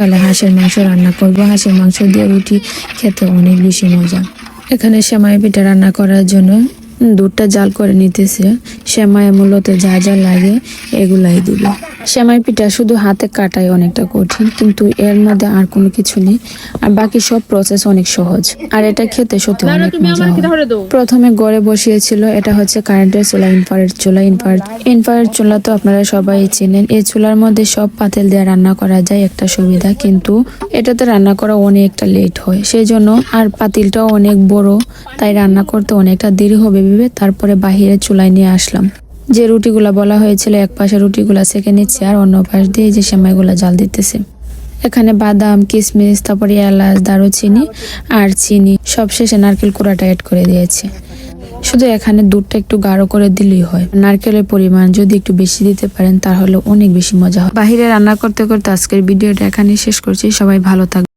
তাহলে হাঁসের মাংস রান্না করব। হাঁসের মাংস দিয়ে রুটি খেতে অনেক বেশি মজা। এখানে সেমাই পিঠা রান্না করার জন্য দুধটা জাল করে নিতেছে। সেমাই মূলত যা যা লাগে এগুলাই দিব। সেমাই পিঠা শুধু হাতে কাটাই অনেকটা কঠিন, কিন্তু এর মধ্যে আর কোনো কিছু নেই, আর বাকি সব প্রসেস অনেক সহজ, আর এটা খেতে সত্যি অনেক মজা হয়। প্রথমে গড়ে বসিয়েছিল, এটা হচ্ছে কারেন্টের চুলা, ইনফ্রারেড চুলা। ইনফ্রারেড চুলা তো আপনারা সবাই চেনেন। এই চুলার মধ্যে সব পাতিল দিয়ে রান্না করা যায়, একটা সুবিধা, কিন্তু এটাতে রান্না করা অনেকটা লেট হয়, সেই জন্য আর পাতিলটাও অনেক বড়, তাই রান্না করতে অনেকটা দেরি হবে ভেবে তারপরে বাহিরে চুলায় নিয়ে আসলাম। যে রুটিগুলা বলা হয়েছিল এক পাশে রুটিগুলা সেঁকে নিচ্ছে, আর অন্য পাশ দিয়ে যে সেমাইগুলা জাল দিতেছে। এখানে বাদাম, কিশমিশ, তারপরে এলাচ, দারুচিনি আর চিনি, সব শেষে নারকেল কোড়াটা অ্যাড করে দিয়েছে। শুধু এখানে দুধটা একটু গাঢ় করে দিলেই হয়। নারকেলের পরিমাণ যদি একটু বেশি দিতে পারেন তাহলে অনেক বেশি মজা হয়। বাহিরে রান্না করতে করতে আজকের ভিডিওটা এখানেই শেষ করছি। সবাই ভালো থাকবে।